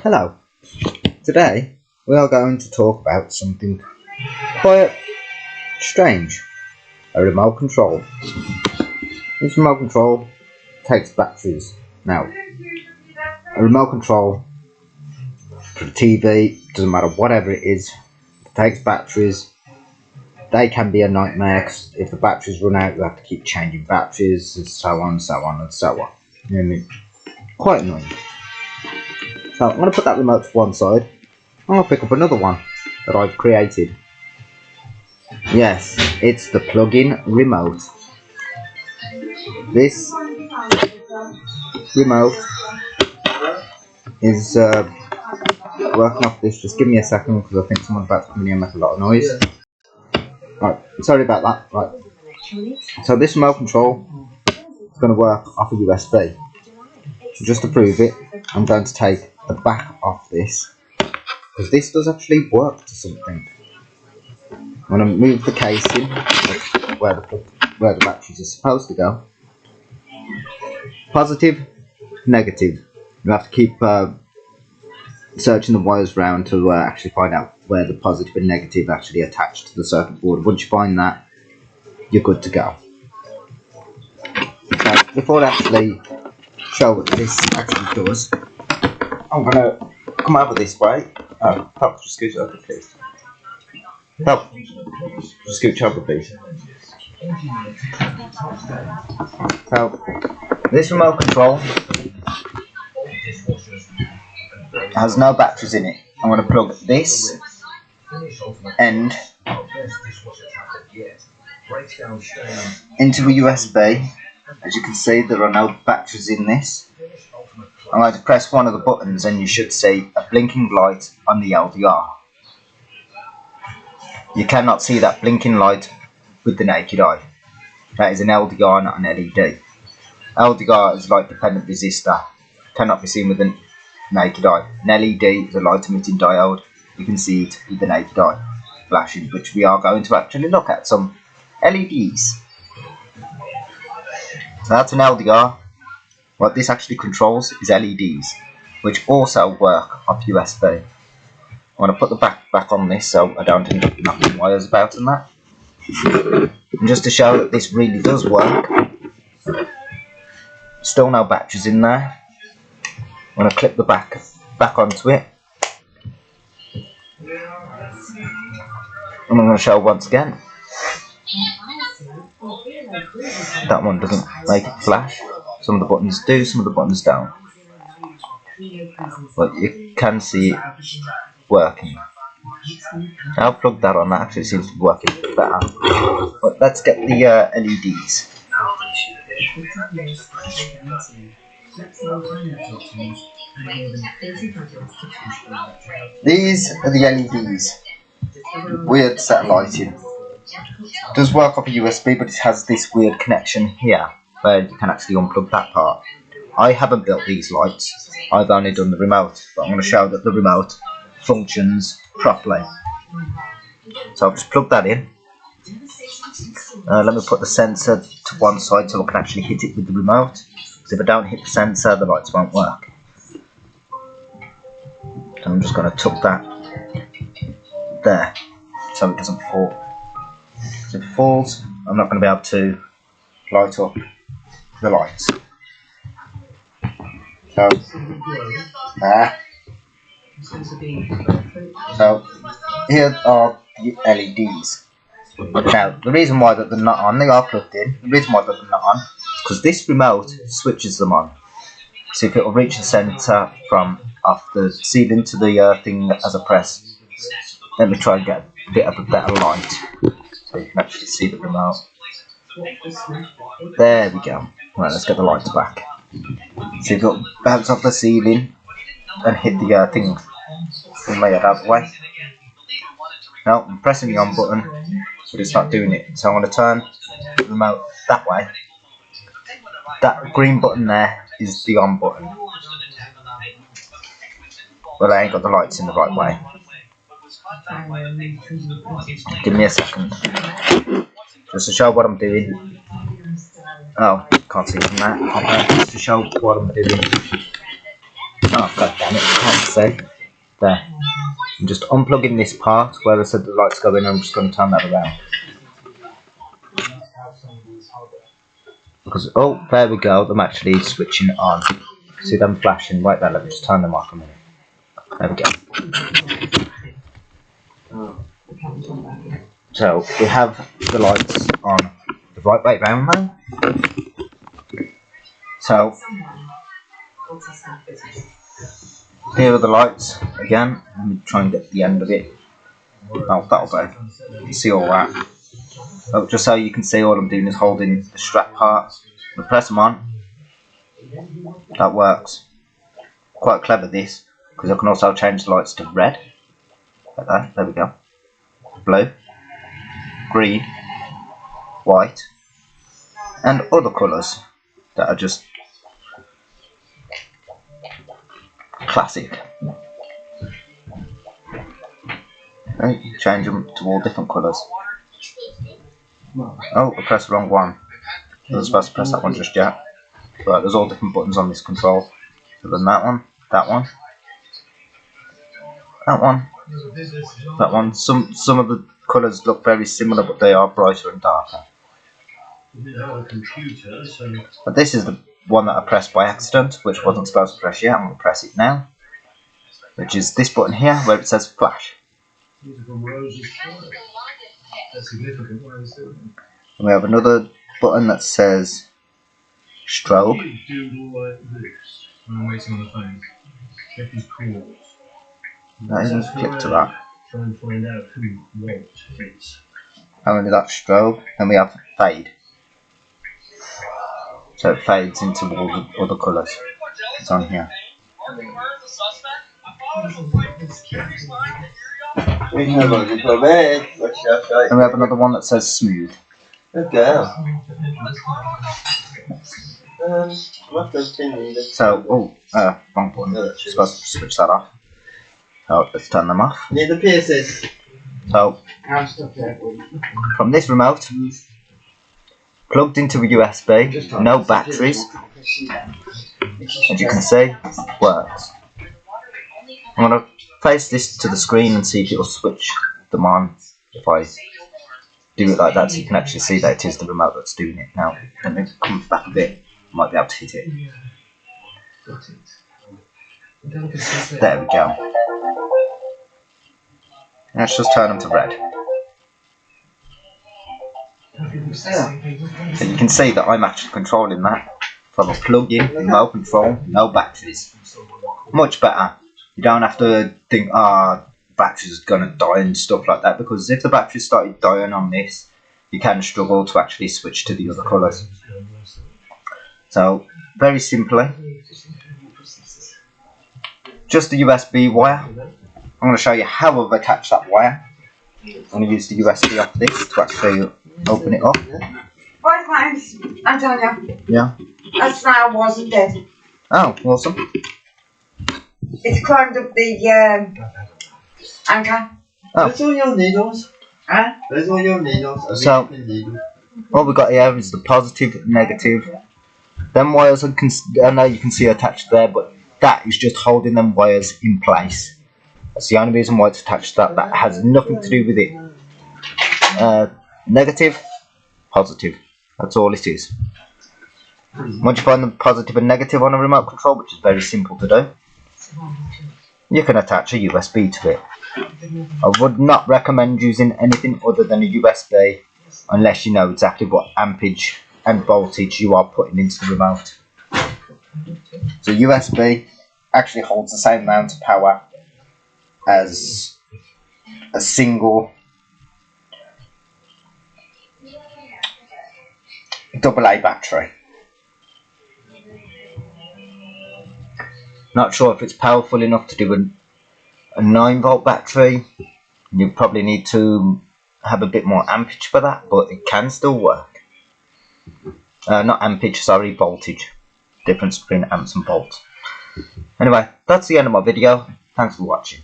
Hello. Today we are going to talk about something quite strange. A remote control. This remote control takes batteries. Now, a remote control for the TV, doesn't matter whatever it is, it takes batteries. They can be a nightmare 'cause if the batteries run out you have to keep changing batteries and so on and so on and so on. You know what I mean? Quite annoying. So I'm going to put that remote to one side. I'm going to pick up another one that I've created. Yes, it's the plug-in remote. This remote is working off this. Just give me a second because I think someone's about to come in here and make a lot of noise. Right, sorry about that. Right. So this remote control is going to work off a USB. So just to prove it, I'm going to take the back off this, because this does actually work to something. I'm going to move the casing where the batteries are supposed to go. Positive, negative. You have to keep searching the wires around to actually find out where the positive and negative actually attach to the circuit board. Once you find that, you're good to go. So before I actually show what this actually does, I'm going to come over this way. Oh, help, just scooch over please. Help, just scooch over please. So, this remote control has no batteries in it. I'm going to plug this end into a USB. As you can see, there are no batteries in this. I'm going to press one of the buttons and you should see a blinking light on the LDR. You cannot see that blinking light with the naked eye. That is an LDR, not an LED. LDR is light dependent resistor, cannot be seen with the naked eye. An LED is a light emitting diode. You can see it with the naked eye flashing, which we are going to actually look at some LEDs. So that's an LDR. What this actually controls is LEDs, which also work off USB. I'm going to put the back on this so I don't end up knocking wires about and that. And just to show that this really does work, still no batteries in there. I'm going to clip the back onto it. And I'm going to show once again. That one doesn't make it flash. Some of the buttons do, some of the buttons don't. But you can see it working. I'll plug that on, that actually seems to be working better. But let's get the LEDs. These are the LEDs. Weird set lighting. It does work off a USB, but it has this weird connection here where you can actually unplug that part. I haven't built these lights, I've only done the remote, but I'm going to show that the remote functions properly. So I'll just plug that in. Let me put the sensor to one side so I can actually hit it with the remote, because if I don't hit the sensor the lights won't work. So I'm just going to tuck that there so it doesn't fall. So if it falls, I'm not going to be able to light up the lights. So, so here are the LEDs. Now, the reason why that they're not on, they are plugged in. The reason why that they're not on is because this remote switches them on. So if it will reach the centre from off the ceiling to the thing as a press. Let me try and get a bit of a better light so you can actually see the remote. There we go. Right, let's get the lights back. So you've got bounce off the ceiling and hit the thing and lay it out of the way. Now I'm pressing the on button, but it's not doing it. So I'm going to turn the remote that way. That green button there is the on button. But I ain't got the lights in the right way. Give me a second. Just to show what I'm doing. Oh, can't see from that. Just to show what I'm doing. Oh, god damn it, I can't see. There. I'm just unplugging this part where I said the lights go in, I'm just going to turn that around. Because, oh, there we go, I'm actually switching on. See them flashing? Wait there, let me just turn them off a minute. There we go. So, we have the lights on the right way round now. So, here are the lights again. Let me try and get the end of it. Oh, that'll do. You can see all that. Oh, just so you can see, all I'm doing is holding the strap part. I press them on. That works. Quite clever this, because I can also change the lights to red. Like that. There we go. Blue, green, white, and other colours that are just classic. And you can change them to all different colours. Oh, I pressed the wrong one. I was supposed to press that one just yet. Right, there's all different buttons on this control. So then that one, that one, that one, that one. Some of the colours look very similar, but they are brighter and darker. But this is the one that I pressed by accident, which wasn't supposed to press yet. I'm going to press it now, which is this button here, where it says flash. And we have another button that says strobe. That isn't click to that. And we do that strobe, and we have fade. So it fades into all the other colours. It's on here. And we have another one that says smooth. Okay. So, wrong button. Supposed to switch that off. So let's turn them off. Need the pieces. So, from this remote, plugged into a USB, no batteries, as you can see, works. I'm going to face this to the screen and see if it will switch them on if I do it like that, so you can actually see that it is the remote that's doing it. Now, let me come back a bit, I might be able to hit it. There we go. Let's just turn them to red. So you can see that I'm actually controlling that from a plug-in, remote control, no batteries. Much better. You don't have to think, batteries are going to die and stuff like that, because if the batteries started dying on this, you can struggle to actually switch to the other colours. So, very simply, just a USB wire. I'm going to show you how I've attached that wire. I'm going to use the USB off this to actually open it up. Right, thanks, Antonio. Yeah. That snail wasn't dead. Oh, awesome. It's climbed up the anchor. Oh. Where's all your needles? Huh? Where's all your needles? So, what we've got here is the positive, negative. Them wires, I know you can see attached there, but that is just holding them wires in place. That's the only reason why it's attached to that. That has nothing to do with it. Negative, positive. That's all it is. Once you find the positive and negative on a remote control, which is very simple to do, you can attach a USB to it. I would not recommend using anything other than a USB unless you know exactly what ampage and voltage you are putting into the remote. So USB actually holds the same amount of power as a single AA battery. Not sure if it's powerful enough to do a 9-volt battery. You probably need to have a bit more ampage for that, but it can still work. Not ampage, sorry, voltage. Difference between amps and volts. Anyway, that's the end of my video. Thanks for watching.